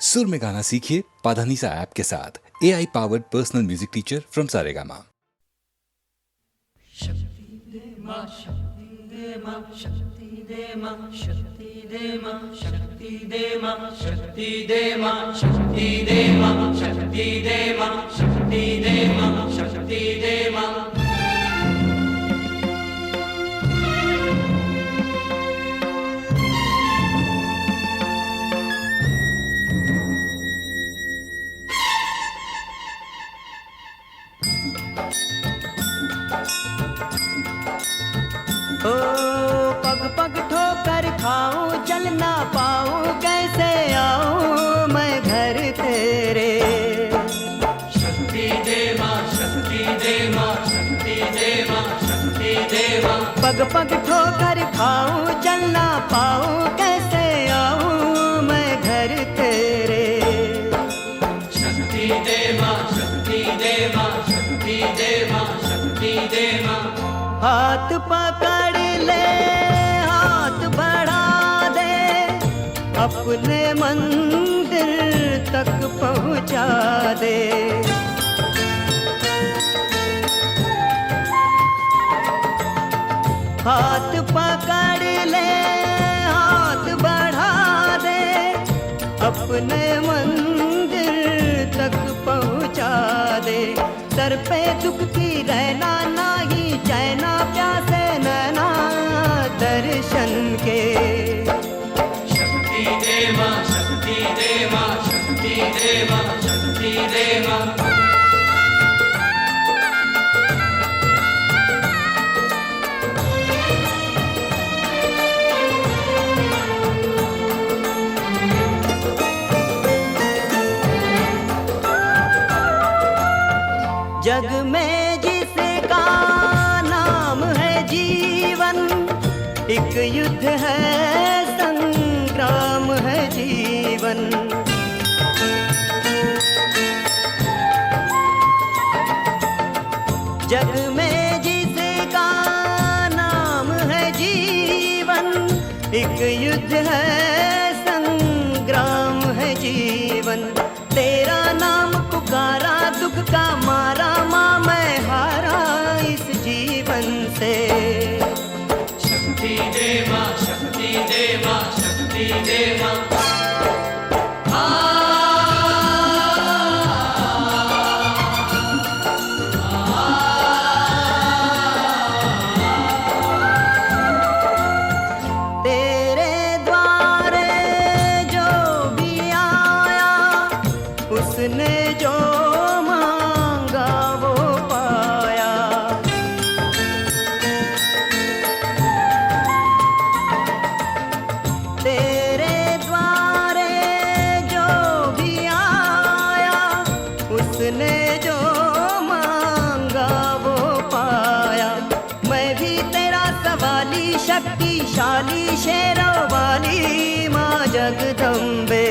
सुर में गाना सीखिए पाधानीसा ऐप के साथ। AI powered personal music teacher from Saregama. शक्ति दे मां, शक्ति दे मां, शक्ति दे मां, शक्ति दे मां, शक्ति दे मां, शक्ति दे मां, शक्ति दे मां, शक्ति दे मां, शक्ति दे मां, शक्ति दे मां। ओ पग पग ठोकर खाऊं, चल ना पाऊं, कैसे आऊं मैं घर तेरे। शक्ति दे मां, शक्ति दे मां, शक्ति दे मां, शक्ति दे मां। पग पग ठोकर खाऊं, चल ना पाऊं, कैसे आऊं मैं घर तेरे। शक्ति दे मां, शक्ति दे मां, शक्ति दे मां, शक्ति दे मां। हाथ पकड़ ले, हाथ बढ़ा दे, अपने मंदिर तक पहुंचा दे। हाथ पकड़ ले, हाथ बढ़ा दे, अपने मंदिर तक पहुंचा दे। सर पे दुख की रहना नाही, चैना प्यासे नैना दर्शन के। शक्ति दे मां, शक्ति दे मां, शक्ति दे मां, शक्ति दे मां। जग में जिसका नाम है जीवन, एक युद्ध है, संग्राम है जीवन। जग में जिसका नाम है जीवन, एक युद्ध है, संग्राम है जीवन। तेरा नाम पुकारा, दुख का मारा, माँ मैं हारा इस जीवन से। शक्ति दे मां, शक्ति दे मां, शक्ति दे मां। तेरे द्वारे जो भी आया, उसने जो मांगा वो पाया। तेरे द्वारे जो भी आया, उसने जो मांगा वो पाया। मैं भी तेरा सवाली, शक्तिशाली, शेरों वाली माँ जगदम्बे।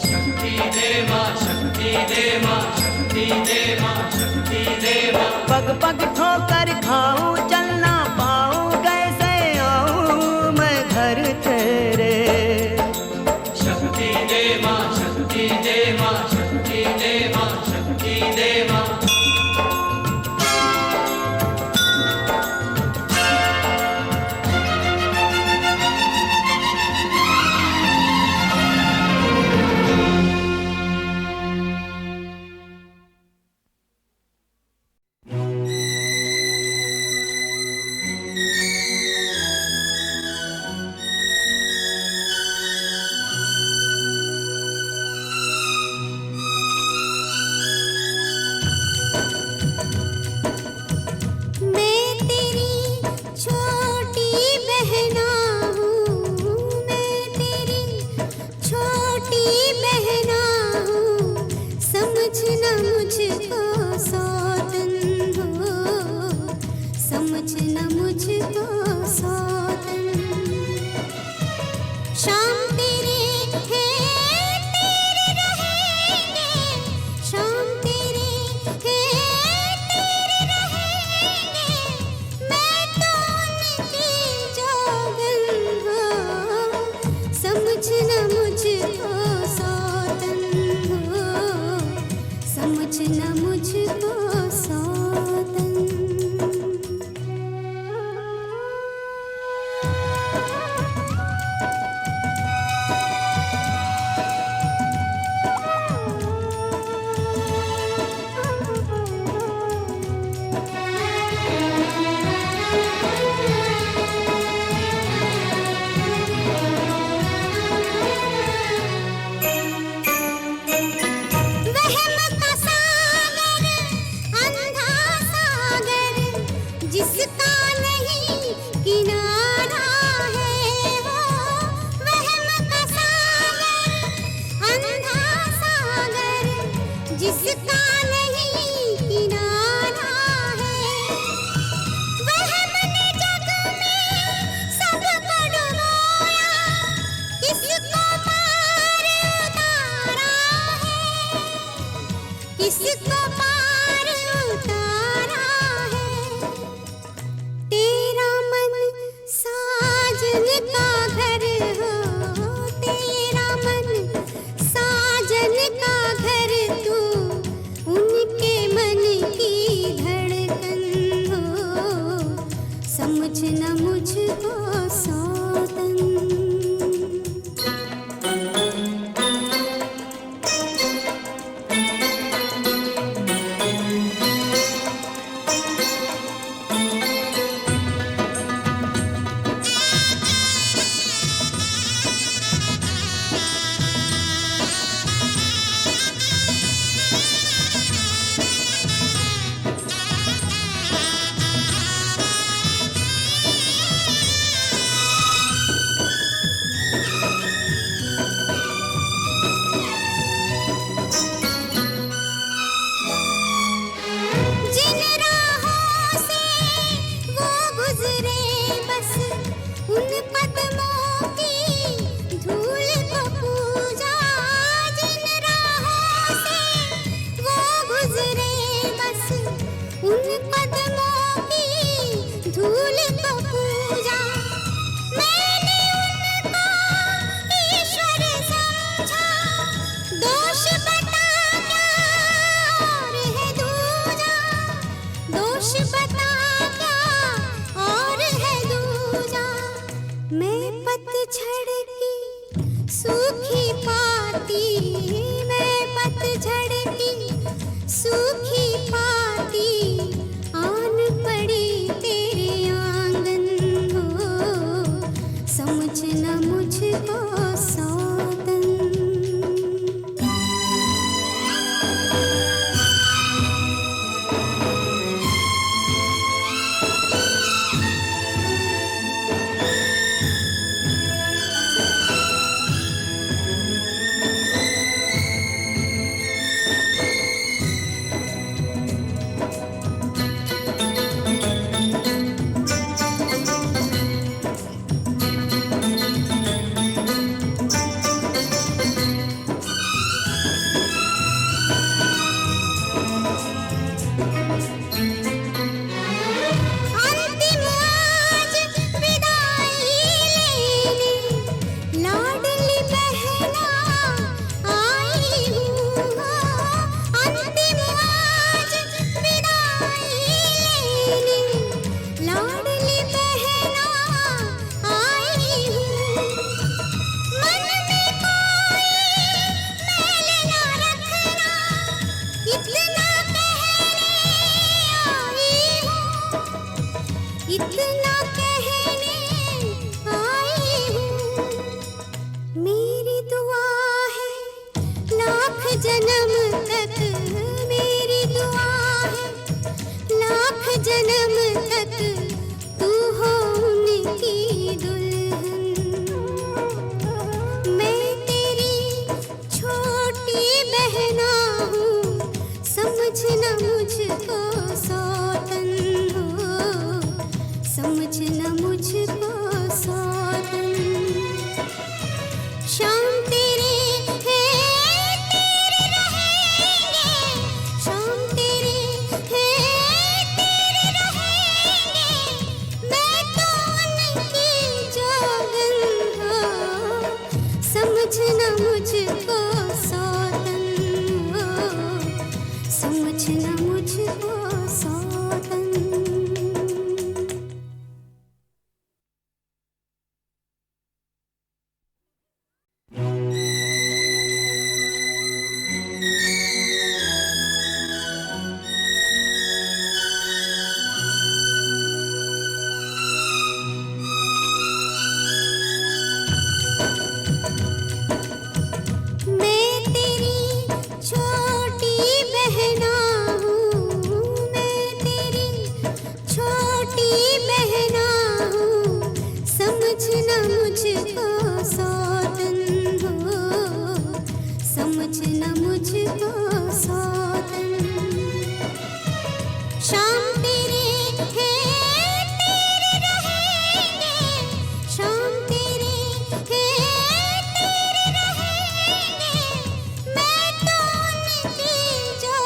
शक्ति दे मां, शक्ति दे मां, शक्ति दे मां, शक्ति दे मां। पग पग ठोकर खाऊं, चल ना पाऊं, कैसे आऊं मैं घर तेरे। शक्ति दे मां, शक्ति दे मां, शक्ति दे मां, शक्ति दे मां। इसको पार उतारा है। तेरा मन साजन का घर हो, तेरा मन साजन का घर तू, उनके मन की धड़कन हो, समझ न मुझको सौतन। जिन राहों से वो गुजरे बस उन कदमों की धूल को पूजा। जिन राहों से वो गुजरे बस उन कदमों की धूल को पूजा। मैंने उनको ईश्वर समझा, दोष बता क्या और है दूजा, दोष बता क्या और है दूजा। मैं पतझड़ की सूखी पाती, मैं पतझड़ की सूखी पाती, आन पड़ी तेरे आंगन हो, समझ न मुझको सौतन। अंतिम आज विदाई लेने लाडली बहना आई हूँ। अंतिम आज विदाई लेने लाडली बहना आई हूँ। मन में कोई मैल ना रखना, इतना कहने आई हूँ, इतना कहने आई हूँ। मेरी दुआ है लाख जन्म तक, मेरी दुआ है लाख जन्म तक, तू हो उनकी दुल्हन। मैं तेरी छोटी बहना हूँ, समझ न मुझको सौतन हो, समझ न मुझको सौतन। शाम तेरे हैं तेरे रहेंगे, शाम तेरे हैं तेरे रहेंगे, मैं तो उनकी जोगन हो, समझ न मुझको सौतन हो, समझ न मुझको सौतन। मैं तेरी छोटी बहना हूँ, मैं तेरी छोटी बहना हूँ, समझ न मुझको सौतन हो, समझ न मुझको सौतन। शाम तेरे हैं तेरे रहेंगे, शाम तेरे हैं तेरे रहेंगे, मैं तो उनकी जो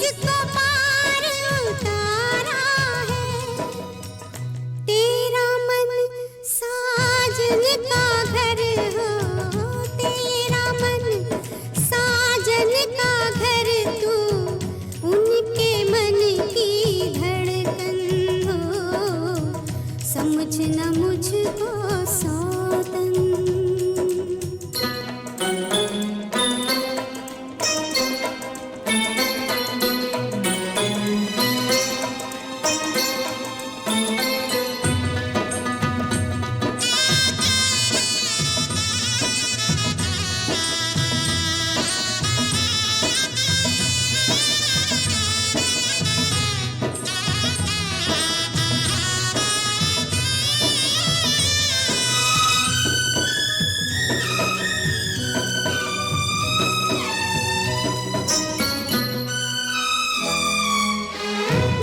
इसको पार उतारा है। तेरा मन साजन का घर हो, तेरा मन साजन का घर, तू उनके मन की धड़कन हो, समझना मुझको सौतन।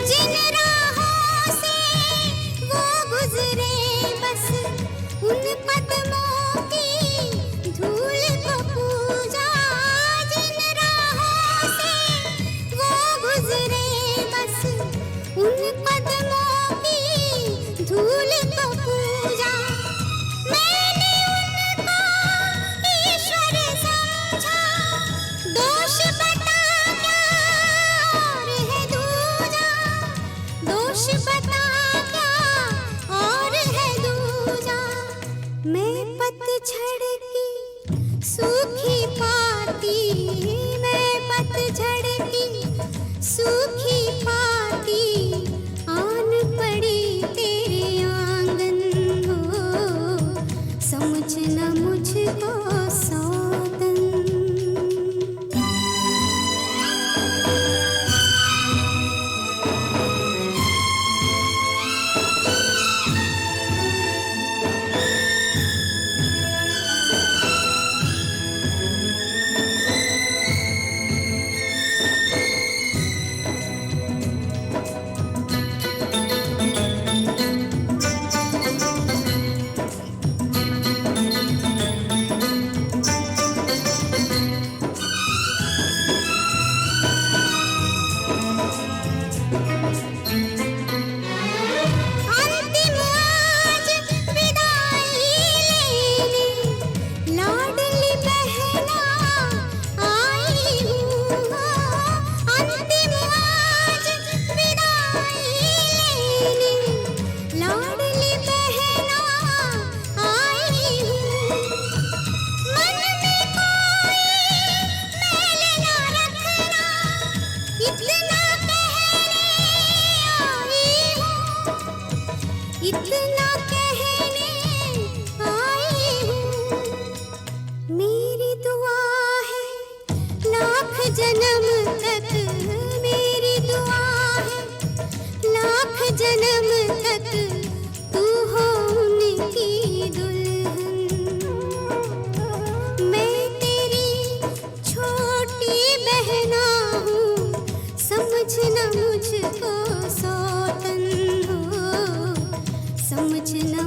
जिन राहों से वो गुजरे, बस उन कदमों की धूल को पूजा। जिन राहों से वो गुजरे, बस उन कदमों की धूल को पूजा। मैंने उनको ईश्वर समझा, दोष बता क्या और है दूजा, दोष बता क्या और है दूजा। मैं पतझड़ की सूखी पाती, मैं पतझड़ की सूखी पाती, आन पड़ी तेरे आंगन हो, समझना मुझको सौतन। अंतिम आज विदाई लेने लाडली बहना आई हूँ। अंतिम आज विदाई लेने लाडली बहना आई हूँ। मन में कोई मैल ना रखना, इतना कहने आई हूँ, इतना कहने आई हूँ। मेरी दुआ है लाख जन्म तक, मेरी दुआ है लाख जन्म तक, तू हो उनकी दुल्हन। मैं तेरी छोटी बहना हूँ, समझना मुझको सौतन हो, समझना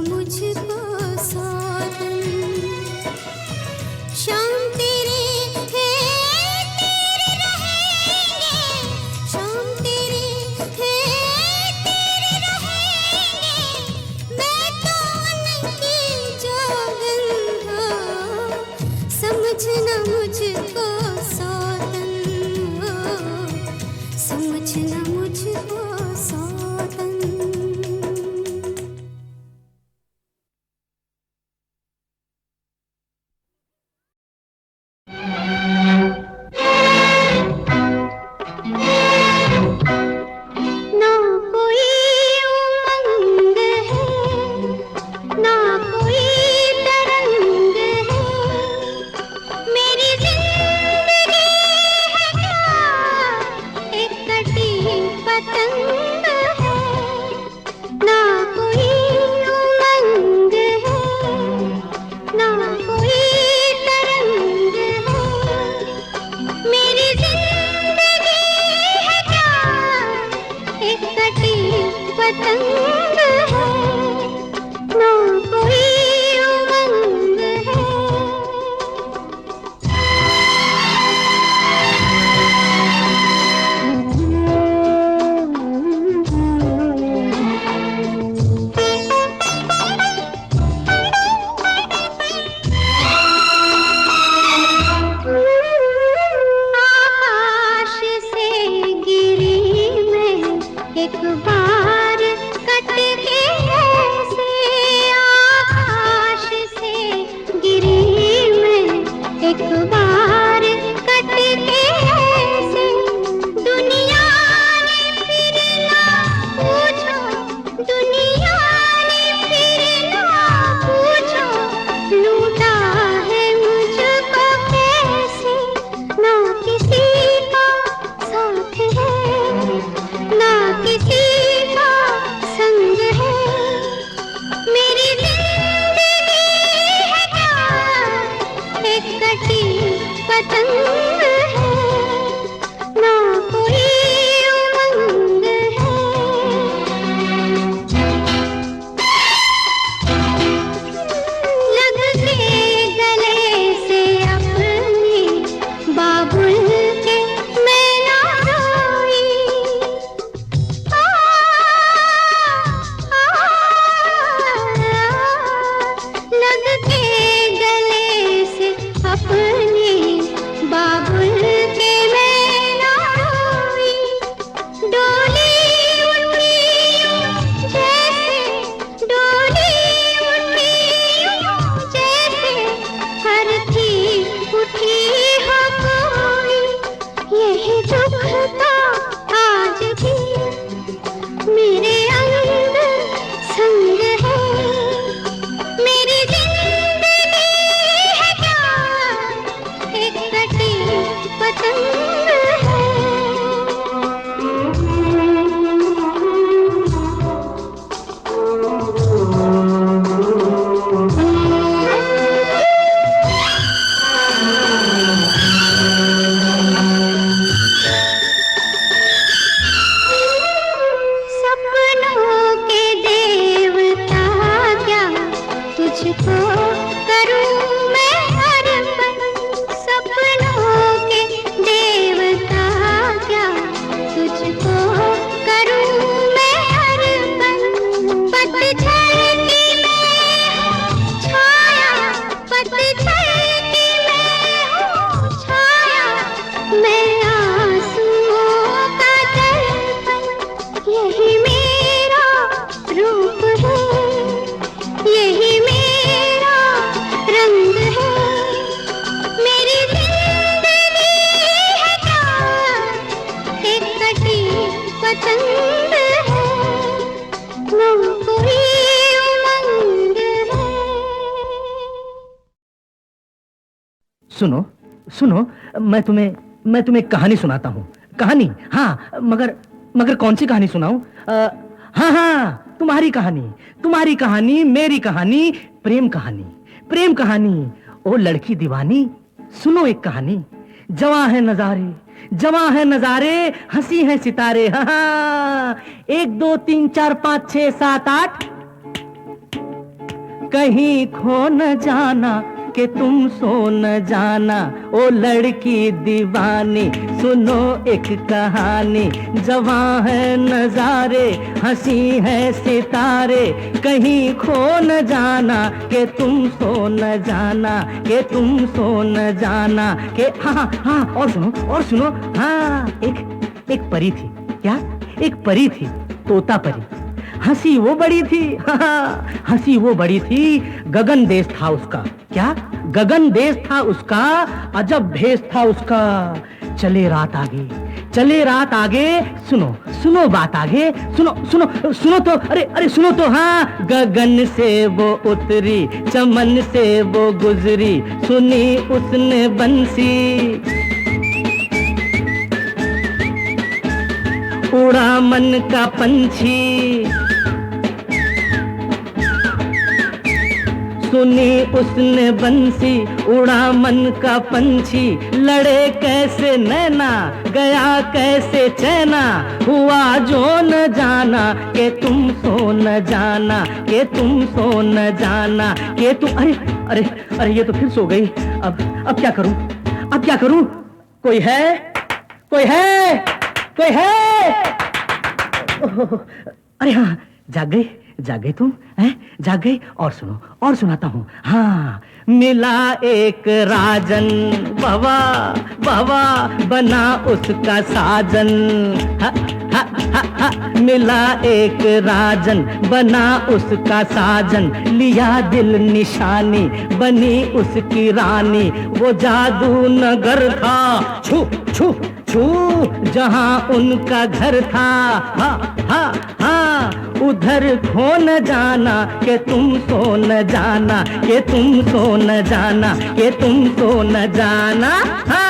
सुनो सुनो, मैं तुम्हें कहानी सुनाता हूँ। कहानी? हाँ, मगर कौन सी कहानी सुनाऊं? हाँ, तुम्हारी कहानी, मेरी कहानी, प्रेम कहानी। ओ लड़की दीवानी, सुनो एक कहानी। जवां है नजारे, हंसी है सितारे। हाँ, 1 2 3 4 5 6 7 8, कहीं खो न जाना कि तुम सो न जाना। ओ लड़की दीवानी, सुनो एक कहानी। जवां है नजारे, हंसी है सितारे, कहीं खो न जाना कि तुम सो न जाना, कि तुम सो न जाना। के हाँ, और सुनो। हाँ, एक परी थी। क्या? एक परी थी, तोता परी। हंसी वो बड़ी थी, गगन देश था उसका। क्या? गगन देश था उसका, अजब भेष था उसका। चले रात आगे, सुनो बात आगे, सुनो तो, अरे सुनो तो। हाँ, गगन से वो उतरी, चमन से वो गुजरी, सुनी उसने बंसी। उड़ा मन का पंछी, सुनी उसने बंसी। उड़ा मन का पंछी, लड़े कैसे नैना, गया कैसे चैना। हुआ जो न जाना कि तुम सो न जाना, कि तुम सो न जाना। कि तुम अरे ये तो फिर सो गई। अब क्या करूं? कोई है? अरे हाँ, जाग गई तुम? जाग गई? और सुनो, और सुनाता हूँ। हाँ, मिला एक राजन, बाबा बना उसका साजन। मिला एक राजन, बना उसका साजन। लिया दिल निशानी, बनी उसकी रानी। वो जादू नगर था, छू जहां उनका घर था। हाँ, उधर खो न जाना कि तुम सो न जाना, कि तुम सो न जाना, कि तुम सो न जाना। हाँ।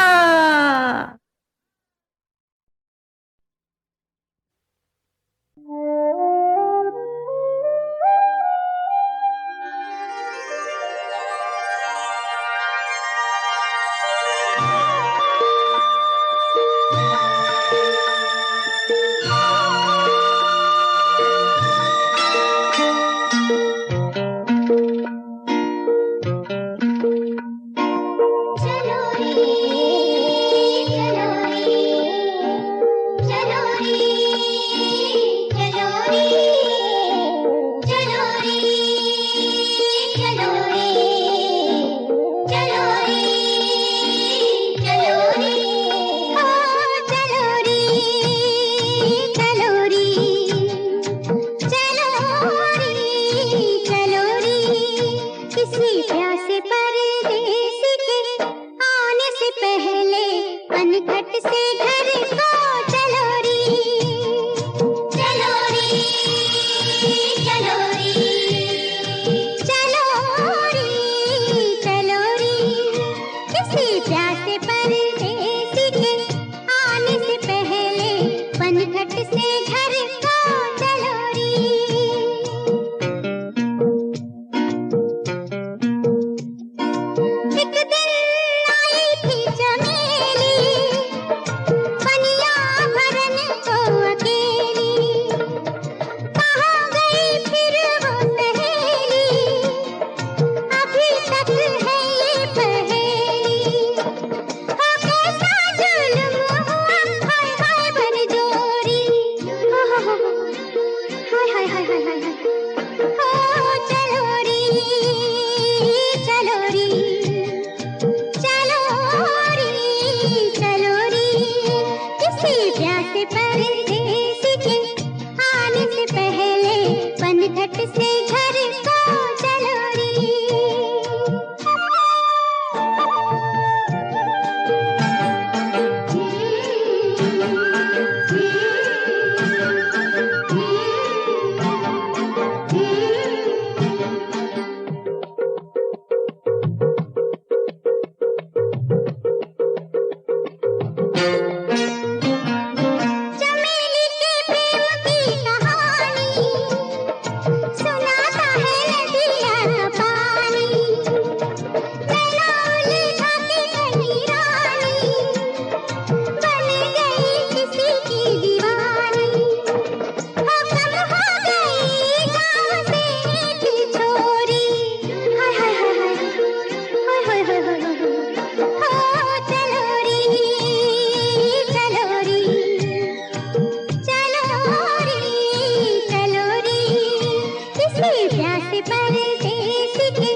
परदेस के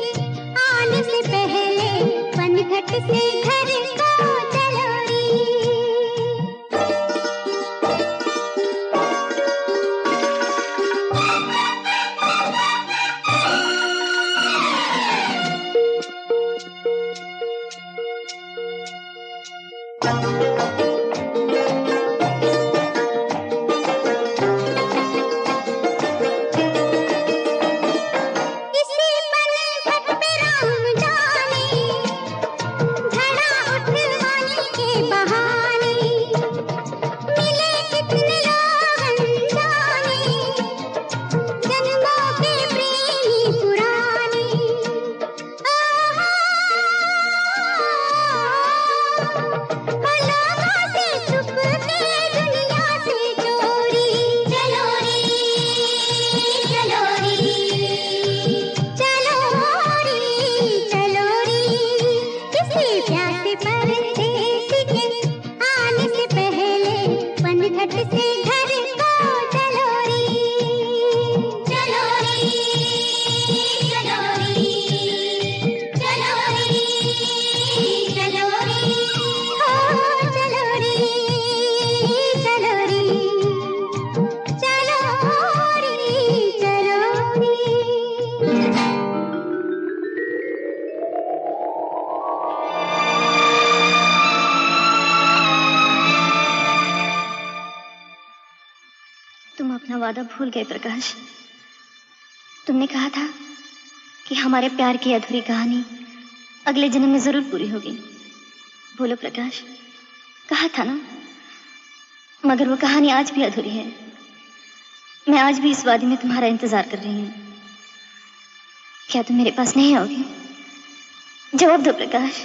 आने से पहले पनघट से घर को चलो रे। इसी पनघट पे राम जाने झड़ा उठवाने के बहाने मिले कितने लोग अनजाने जन्मों के प्रेमी पुराने। लोगों से छुप के दुनिया से चोरी चलो रे चलो रे चलो रे चलो रे। किसी प्यासे परदेस के आने से पहले पनघट से घर को चलो रे चलो रे चलो रे चलो रे चलो रे हो चलो रे चलो रे चलो रे चलो रे। तुम अपना वादा भूल गए प्रकाश। तुमने कहा था कि हमारे प्यार की अधूरी कहानी अगले जन्म में जरूर पूरी होगी। बोलो प्रकाश, कहा था ना। मगर वो कहानी आज भी अधूरी है। मैं आज भी इस वादी में तुम्हारा इंतजार कर रही हूँ। क्या तुम मेरे पास नहीं आओगे? जवाब दो प्रकाश,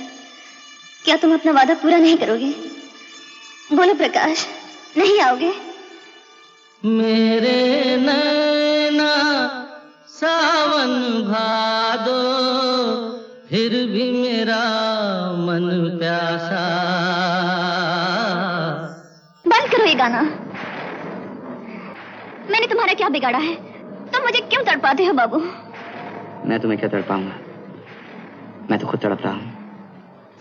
क्या तुम अपना वादा पूरा नहीं करोगे? बोलो प्रकाश, नहीं आओगे? मेरे नैना सावन भादो, फिर भी मेरा मन प्यासा। बंद करो ये गाना। मैंने तुम्हारा क्या बिगाड़ा है? तुम मुझे क्यों तड़पाते हो बाबू? मैं तुम्हें क्या तड़पाऊंगा? मैं तो खुद तड़प रहा हूँ।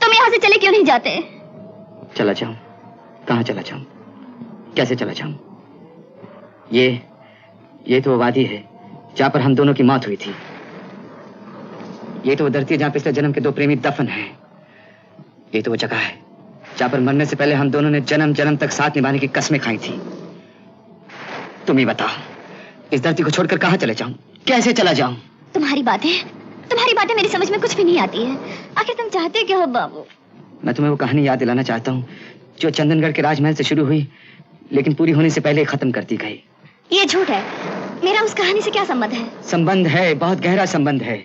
तुम यहाँ से चले क्यों नहीं जाते? चला जाऊं? कहाँ चला जाऊं? कैसे चला जाऊं? ये तो वो वादी है जहाँ पर हम दोनों की मौत हुई थी। ये तो वो धरती है जहाँ पिछले जन्म के दो प्रेमी दफन हैं। ये तो वो जगह है जहाँ पर मरने से पहले हम दोनों ने जन्म जन्म तक साथ निभाने की कस्में खाई थी। तुम ही बताओ, इस धरती को छोड़कर कहाँ चले जाऊं? कैसे चला जाऊं? तुम्हारी बातें मेरी समझ में कुछ भी नहीं आती है। आखिर तुम चाहते क्या हो बाबू? मैं तुम्हें वो कहानी याद दिलाना चाहता हूँ जो चंदनगढ़ के राजमहल से शुरू हुई लेकिन पूरी होने से पहले खत्म कर दी गई। ये झूठ है। मेरा उस कहानी से क्या संबंध है? संबंध है, बहुत गहरा संबंध है।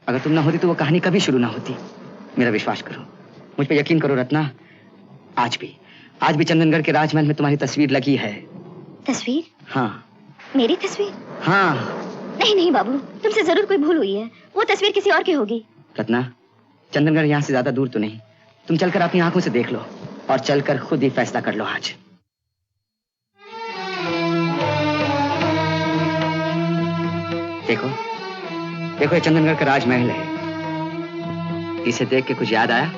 अगर तुम ना होती तो वो कहानी कभी शुरू ना होती। मेरा विश्वास करो, मुझ पे यकीन करो रत्ना। आज भी चंदनगढ़ के राजमहल में तुम्हारी तस्वीर लगी है। तस्वीर? हाँ। मेरी तस्वीर? हाँ। नहीं बाबू, तुमसे जरूर कोई भूल हुई है। वो तस्वीर किसी और की होगी। रत्ना, चंदनगढ़ यहाँ से ज्यादा दूर तो नहीं। तुम चलकर अपनी आंखों से देख लो और चलकर खुद ही फैसला कर लो आज। देखो ये चंदनगढ़ का राजमहल है। इसे देख के कुछ याद आया?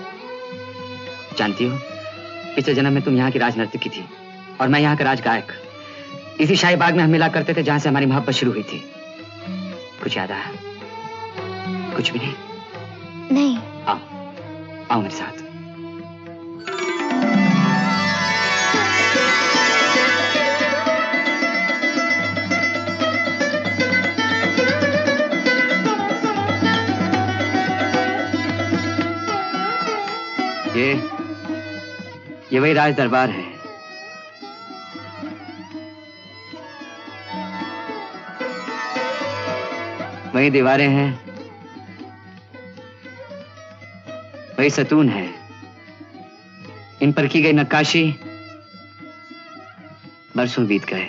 जानती हो, पिछले जन्म में तुम यहाँ की राजनर्तकी थी और मैं यहाँ का राजगायक। इसी शाही बाग में हम मिला करते थे जहाँ से हमारी मोहब्बत शुरू हुई थी। कुछ याद आया? कुछ भी नहीं? नहीं। आओ मेरे साथ। ये वही राज दरबार है। वही दीवारें हैं, वही सतून है। इन पर की गई नक्काशी बरसों बीत गए,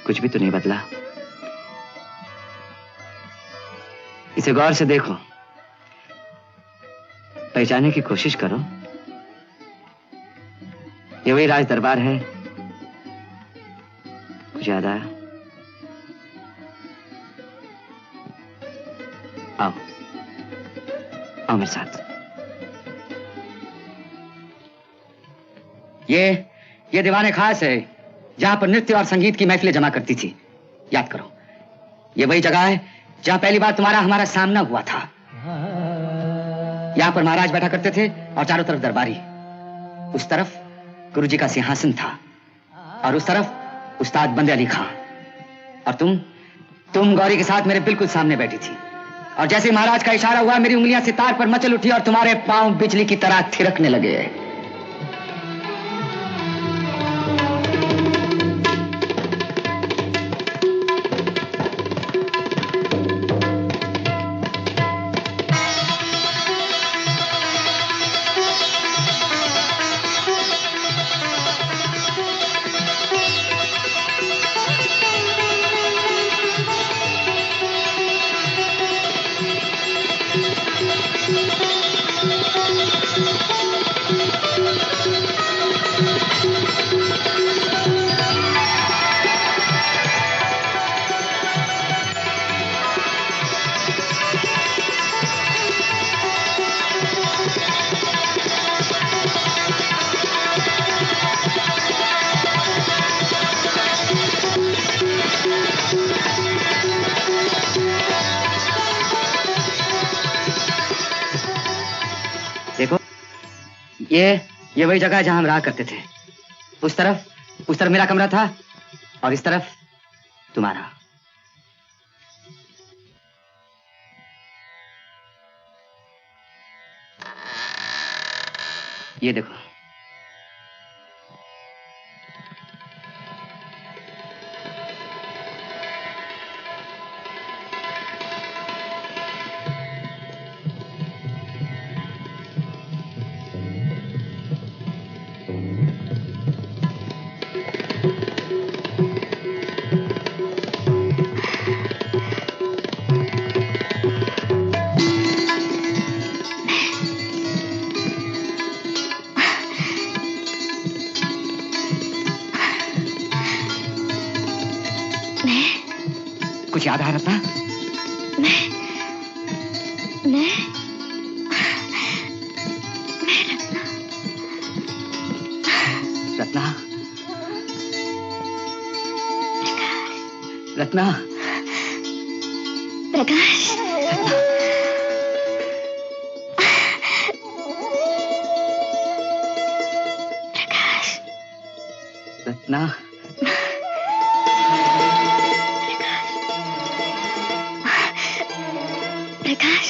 कुछ भी तो नहीं बदला। इसे गौर से देखो, पहचानने की कोशिश करो। ये वही राज दरबार है। कुछ याद आया? आओ आओ मेरे साथ। ये दीवाने खास है जहां पर नृत्य और संगीत की महफिलें जमा करती थी। याद करो, ये वही जगह है जहां पहली बार तुम्हारा हमारा सामना हुआ था। यहां पर महाराज बैठा करते थे और चारों तरफ दरबारी। उस तरफ गुरुजी का सिंहासन था और उस तरफ उस्ताद बंदे अली खां। और तुम गौरी के साथ मेरे बिल्कुल सामने बैठी थी। और जैसे ही महाराज का इशारा हुआ, मेरी उंगलियां सितार पर मचल उठी और तुम्हारे पांव बिजली की तरह थिरकने लगे। देखो, ये वही जगह है जहां हम रहा करते थे। उस तरफ मेरा कमरा था और इस तरफ तुम्हारा। ये देखो, कुछ याद है रत्ना? मैं रत्ना, रत्ना, प्रकाश, रत्ना, प्रकाश,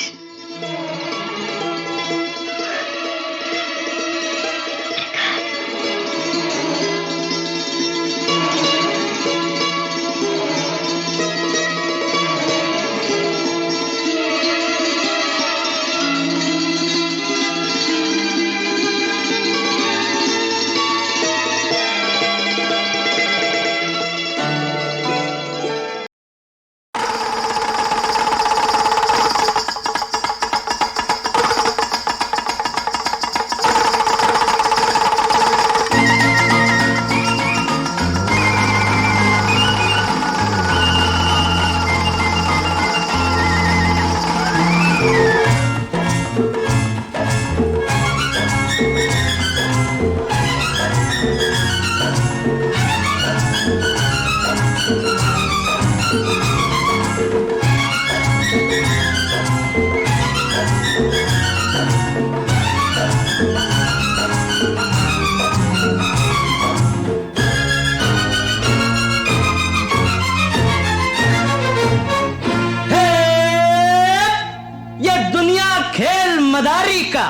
मदारी का,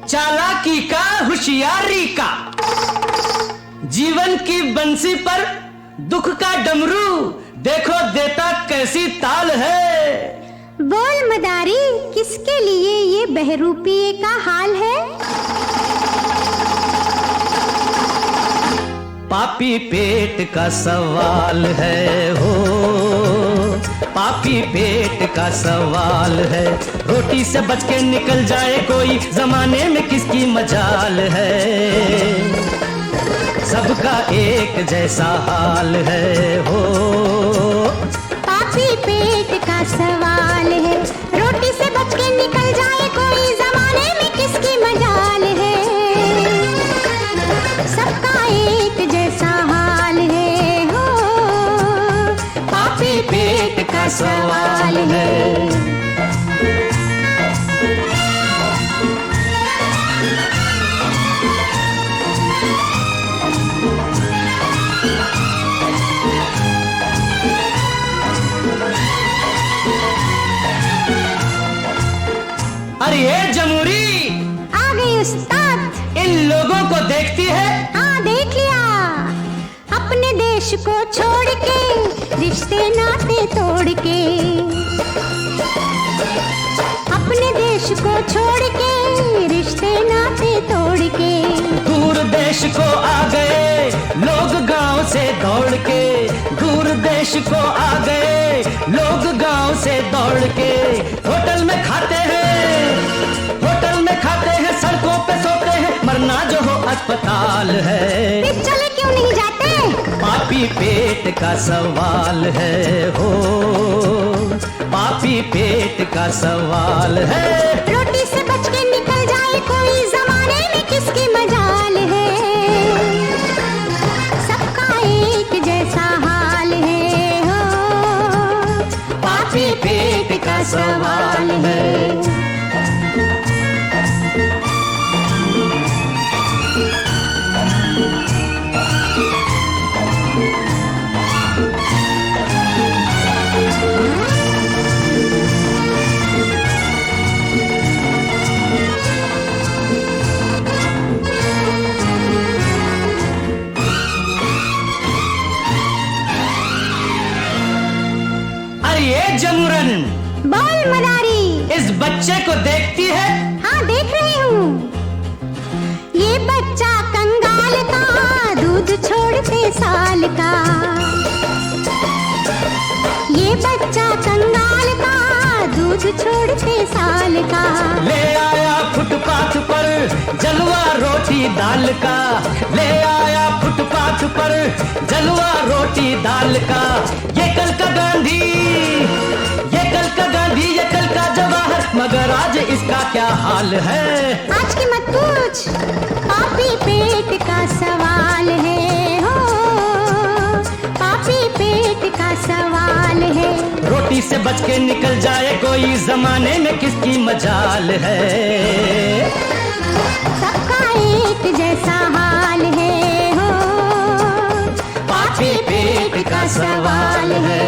चालाकी का, होशियारी का, जीवन की बंसी पर दुख का डमरू देखो देता कैसी ताल है। बोल मदारी, किसके लिए ये बहरूपिये का हाल है? पापी पेट का सवाल है हो, पापी पेट का सवाल है। रोटी से बच के निकल जाए कोई, जमाने में किसकी मजाल है। सबका एक जैसा हाल है हो, पापी पेट का सवाल है। का सवाल है। अरे ये जमूरी आ गई उस्ताद। इन लोगों को देखती है? हाँ देख लिया। अपने देश को छोड़ के रिश्ते नाते तोड़ के, अपने देश को छोड़ के रिश्ते नाते तोड़ के, दूर देश को आ गए लोग गांव से दौड़ के, दूर देश को आ गए लोग गांव से दौड़ के, होटल में खाते हैं, होटल में खाते हैं, सड़कों पे सोते हैं, मरना जो हो अस्पताल है। फिर चले क्यों नहीं जाते? पापी पेट का सवाल है हो, पापी पेट का सवाल है। रोटी से बच के निकल जाए कोई, जमाने में किसकी मजाल है। सबका एक जैसा हाल है हो, पापी पेट का सवाल है। जमुरन बोल मदारी, इस बच्चे को देखती है? हाँ देख रही हूँ। ये बच्चा कंगाल का, दूध छोड़ते साल का। ये बच्चा कंगाल का, दूध छोड़ते साल का। ले आया फुटपाथ पर जलवा रोटी दाल का, ले आया फुटपाथ पर जलवा रोटी दाल का। ये कल का गांधी, ये कल का गांधी, ये कल का जवाहर, मगर आज इसका क्या हाल है। आज की मत पूछ, पापी पेट का सवाल है हो, पापी पेट का सवाल है। रोटी से बच के निकल जाए कोई, जमाने में किसकी मजाल है। सबका एक जैसा हाल है हो, पापी पेट का सवाल है।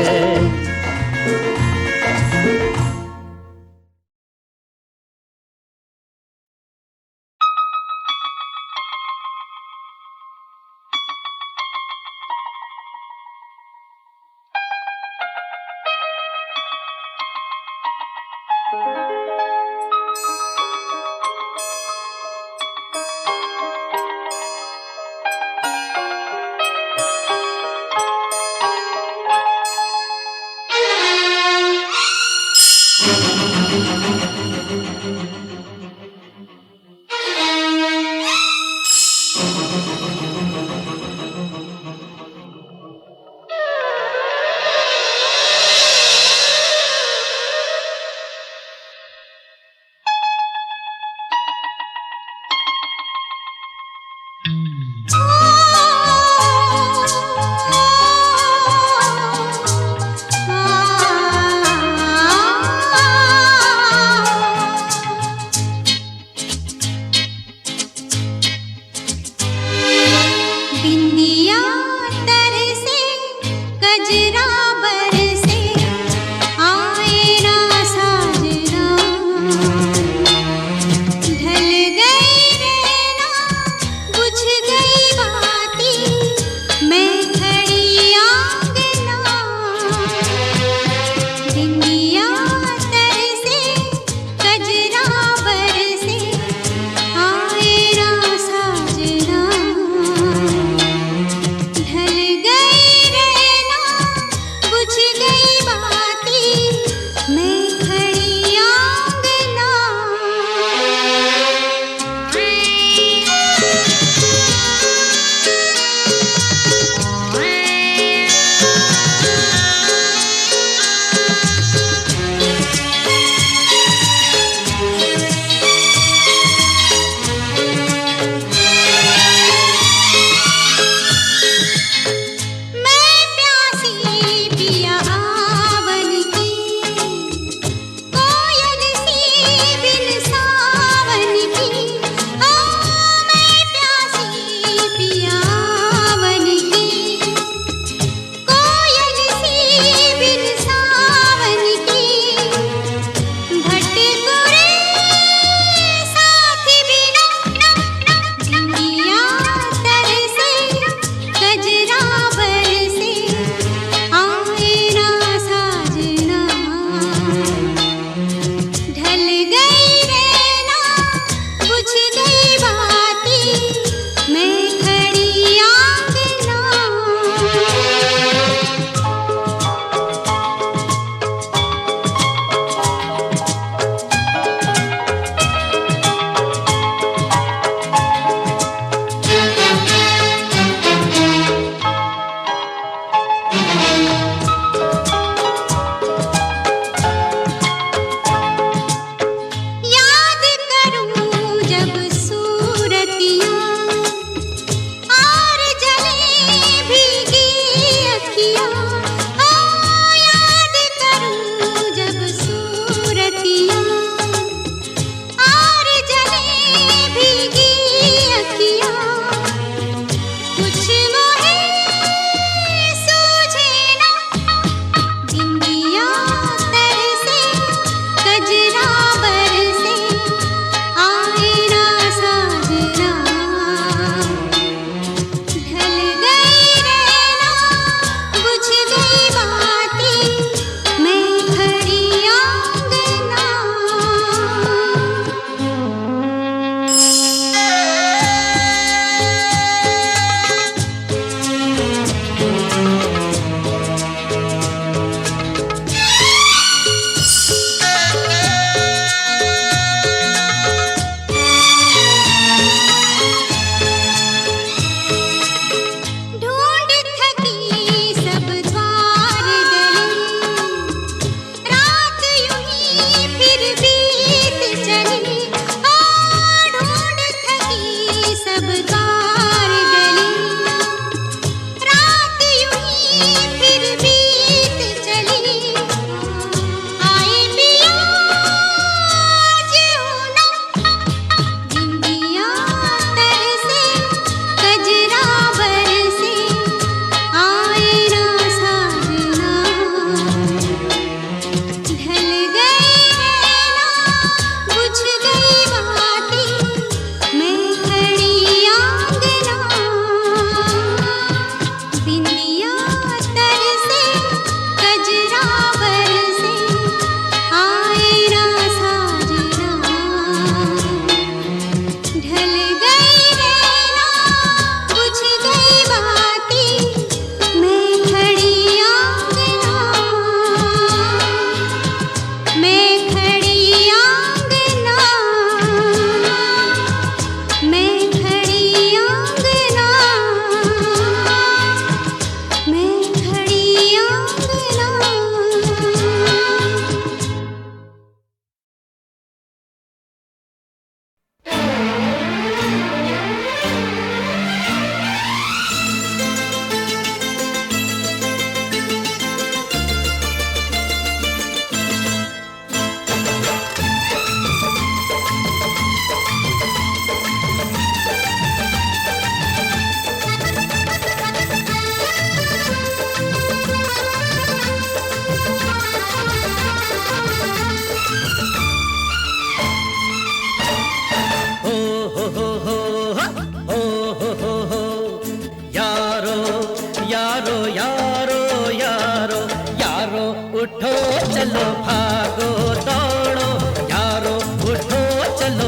उठो चलो भागो दौड़ो, यारो उठो चलो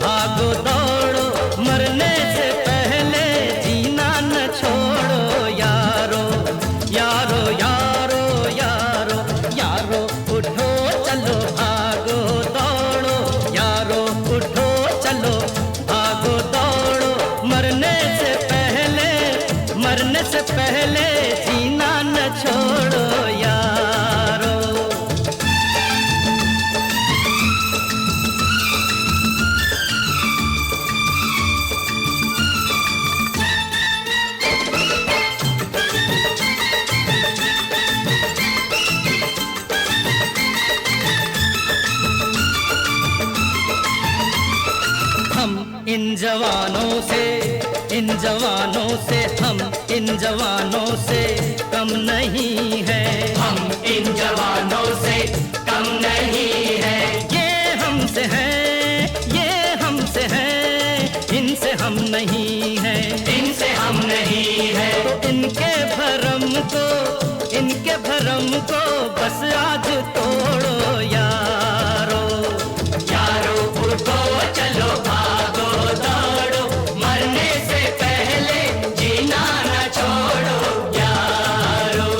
भागो दौड़ो, मरने से पहले जीना न छोड़ो यारो, यारो यारो यारो यारो उठो चलो भागो दौड़ो, यारो उठो चलो भागो दौड़ो, मरने से पहले जीना न छोड़ो यारो। हम इन जवानों से हम इन जवानों से कम नहीं है, हम इन जवानों से कम नहीं है। ये हमसे है इनसे हम नहीं है, इनसे हम नहीं है। तो इनके भरम को बस आज तोड़ो यारो, यारो उठो चलो भागो दौड़ो, मरने से पहले जीना न छोड़ो यारो।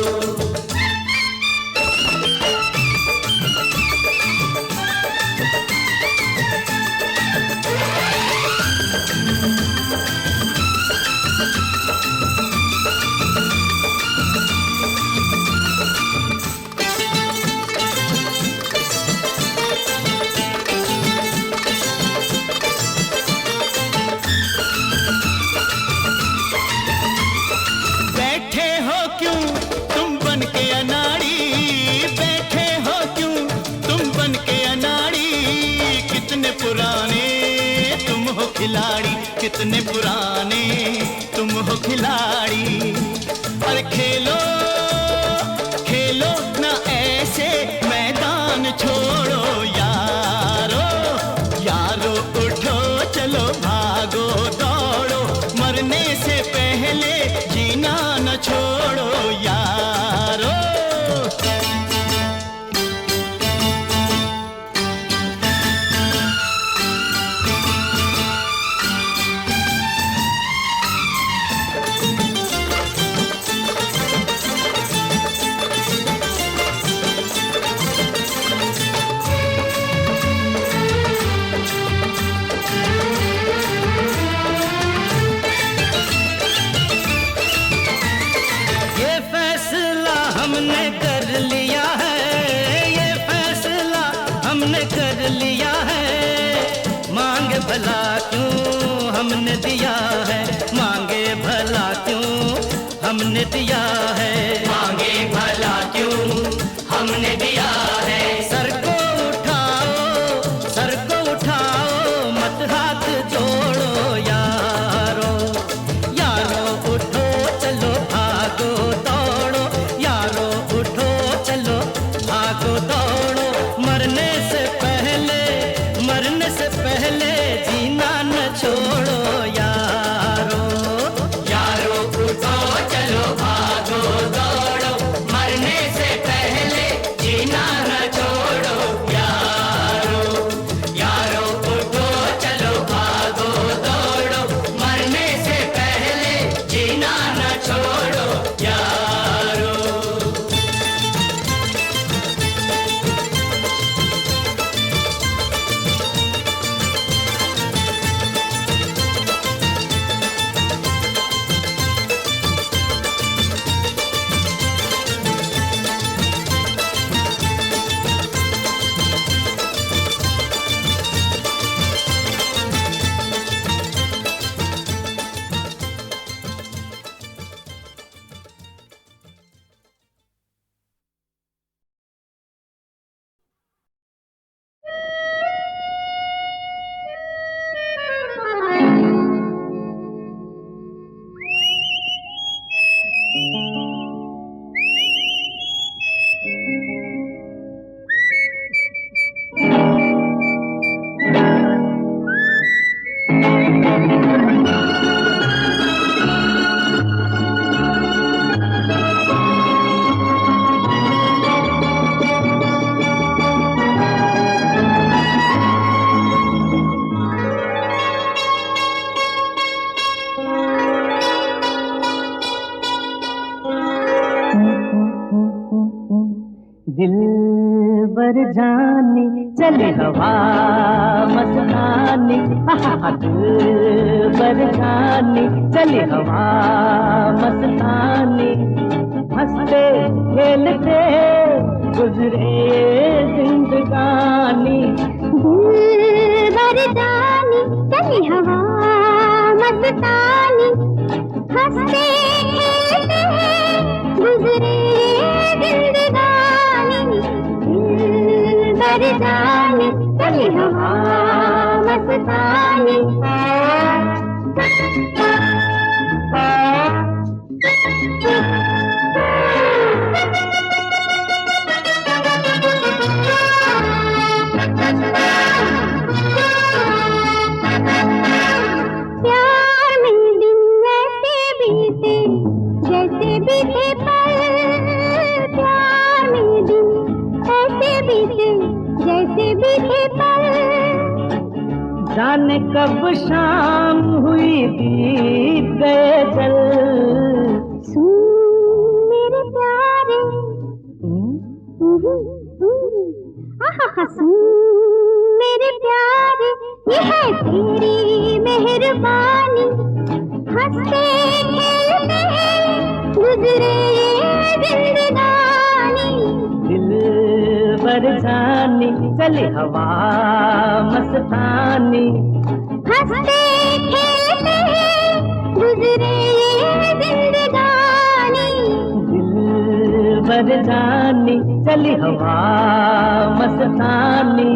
बैठे हो क्यों तुम बन के अनाड़ी, बैठे हो क्यों तुम बन के अनाड़ी, कितने पुराने तुम हो खिलाड़ी, कितने पुराने तुम हो खिलाड़ी। और खेलो खेलो ना ऐसे मैदान छोड़ो यारो, यारो उठो चलो भागो दौड़ो, मरने से पहले जीना न छोड़ो यारो। ये फैसला हमने कर लिया है, ये फैसला हमने कर लिया है, मांगे भला क्यों हमने दिया है, मांगे भला क्यों हमने दिया है, मांगे भला क्यों हमने दिया है। सर को उठाओ मत हाथ जोड़ो यारो, यारो उठो चलो भागो दौड़ो, यारो उठो चलो भागो दौड़ो, मरने से पहले जीना न छोड़ो यारो, यारो उठो चलो भागो दिल बर जानी चली हवा मस्तानी, दिल बर जानी चली हवा मस्तानी, हंसते खेलते गुजरे जिंदगानी। दिल बर जानी चली हवा मस्तानी, हंसते खेलते गुजरे जिंदगानी। दिल बर जानी चली हवा मस्तानी। प्यार में दिन ऐसे बीते जैसे बीते पल, प्यार में दिन ऐसे बीते जैसे बीते पल। जाने कब शाम हुई बीत गए जल। सुन मेरे प्यारे, आहा सुन मेरे प्यारे, ये है तेरी मेहरबानी, हंसते खेलते गुजरे ये जिंदगानी। दिल बर जानी चली हवा मस्तानी, हंसते खेलते गुजरे ये जिंदगानी। दिल बर जानी चली हवा मस्तानी।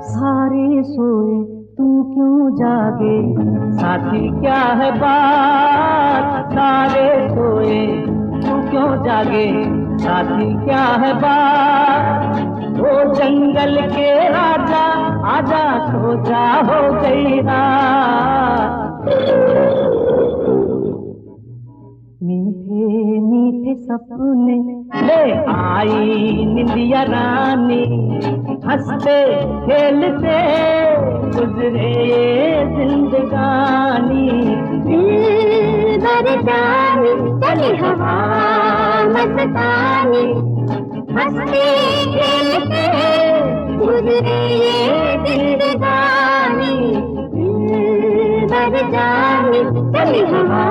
सारे सोए तू क्यों जागे, साथी क्या है बात। सारे सोए तू क्यों जागे, साथी क्या है बात। ओ जंगल के राजा आजा, सो जा हो गई रात। मीठे मीठे सपने ले आई निंदिया रानी, हंसते खेलते गुजरे जिंदगानी। दिल बर जानी चली हवा मस्तानी, हंसते खेलते गुजरे ये जिंदगानी। दिल बर जानी चली हवा